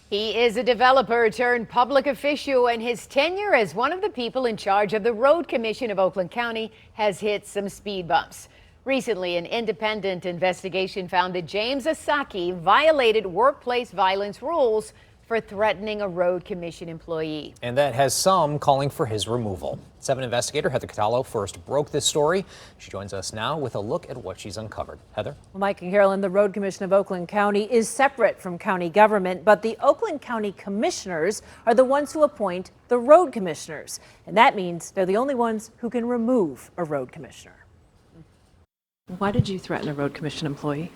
He is a developer turned public official, and his tenure as one of the people in charge of the Road Commission of Oakland County has hit some speed bumps. Recently, an independent investigation found that James Asaki violated workplace violence rules for threatening a Road Commission employee. And that has some calling for his removal. 7 investigator Heather Catallo first broke this story. She joins us now with a look at what she's uncovered. Heather? Well, Mike and Carolyn, the Road Commission of Oakland County is separate from county government, but the Oakland County commissioners are the ones who appoint the road commissioners. And that means they're the only ones who can remove a road commissioner. Why did you threaten a road commission employee?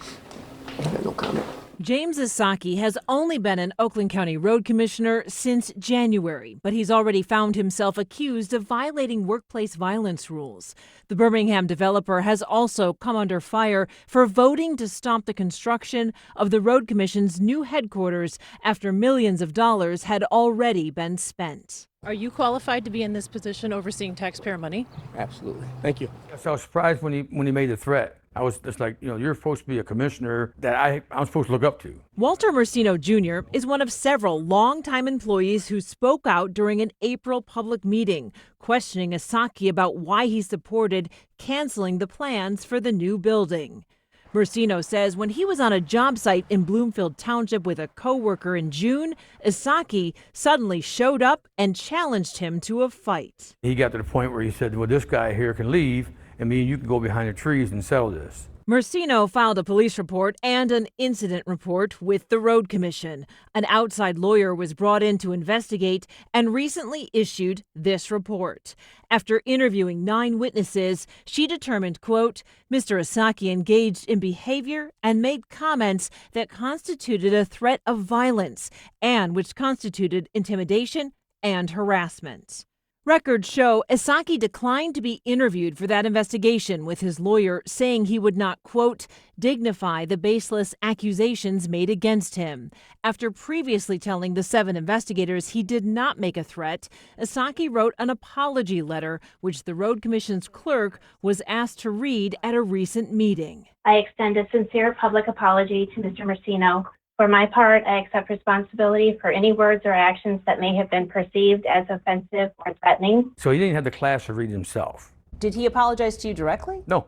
No comment. James Asaki has only been an Oakland County road commissioner since January, but he's already found himself accused of violating workplace violence rules. The Birmingham developer has also come under fire for voting to stop the construction of the Road Commission's new headquarters after millions of dollars had already been spent. Are you qualified to be in this position overseeing taxpayer money? Absolutely. Thank you. So I was surprised when he made the threat. I was just like, you're supposed to be a commissioner that I'm supposed to look up to. Walter Mercino Jr. is one of several longtime employees who spoke out during an April public meeting, questioning Asaki about why he supported canceling the plans for the new building. Mercino says when he was on a job site in Bloomfield Township with a coworker in June, Asaki suddenly showed up and challenged him to a fight. He got to the point where he said, well, this guy here can leave, and me and you can go behind the trees and settle this. Mercino filed a police report and an incident report with the Road Commission. An outside lawyer was brought in to investigate and recently issued this report. After interviewing 9 witnesses, she determined, quote, Mr. Asaki engaged in behavior and made comments that constituted a threat of violence and which constituted intimidation and harassment. Records show Asaki declined to be interviewed for that investigation, with his lawyer saying he would not, quote, dignify the baseless accusations made against him. After previously telling the 7 investigators he did not make a threat, Asaki wrote an apology letter, which the Road Commission's clerk was asked to read at a recent meeting. I extend a sincere public apology to Mr. Mercino. For my part, I accept responsibility for any words or actions that may have been perceived as offensive or threatening. So he didn't have the class to read himself. Did he apologize to you directly? No,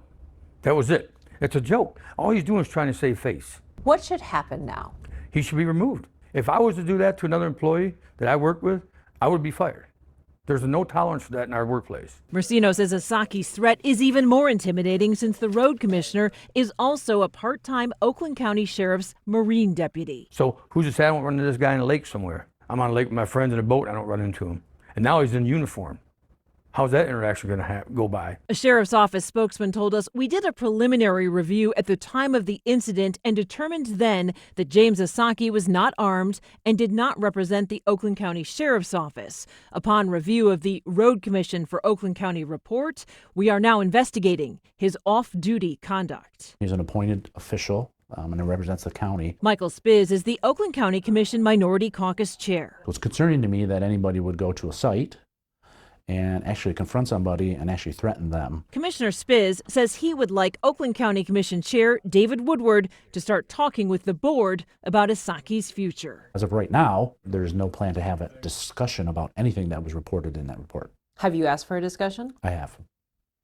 that was it. It's a joke. All he's doing is trying to save face. What should happen now? He should be removed. If I was to do that to another employee that I work with, I would be fired. There's no tolerance for that in our workplace. Mercino says Asaki's threat is even more intimidating since the road commissioner is also a part-time Oakland County Sheriff's Marine deputy. So who's to say I won't run into this guy in a lake somewhere? I'm on a lake with my friends in a boat, I don't run into him. And now he's in uniform. How's that interaction going to go by? A sheriff's office spokesman told us, we did a preliminary review at the time of the incident and determined then that James Asaki was not armed and did not represent the Oakland County Sheriff's Office. Upon review of the Road Commission for Oakland County report, we are now investigating his off-duty conduct. He's an appointed official and it represents the county. Michael Spiz is the Oakland County Commission Minority Caucus Chair. It's concerning to me that anybody would go to a site and actually confront somebody and actually threaten them. Commissioner Spiz says he would like Oakland County Commission Chair David Woodward to start talking with the board about Asaki's future. As of right now, there's no plan to have a discussion about anything that was reported in that report. Have you asked for a discussion? I have.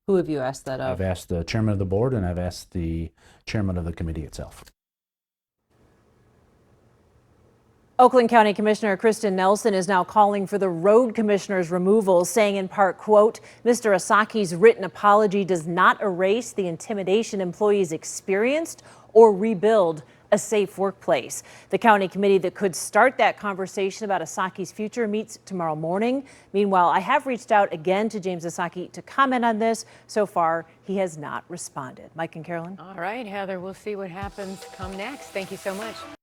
Who have you asked that of? I've asked the chairman of the board and I've asked the chairman of the committee itself. Oakland County Commissioner Kristen Nelson is now calling for the road commissioner's removal, saying in part, quote, Mr. Asaki's written apology does not erase the intimidation employees experienced or rebuild a safe workplace. The county committee that could start that conversation about Asaki's future meets tomorrow morning. Meanwhile, I have reached out again to James Asaki to comment on this. So far, he has not responded. Mike and Carolyn. All right, Heather, we'll see what happens come next. Thank you so much.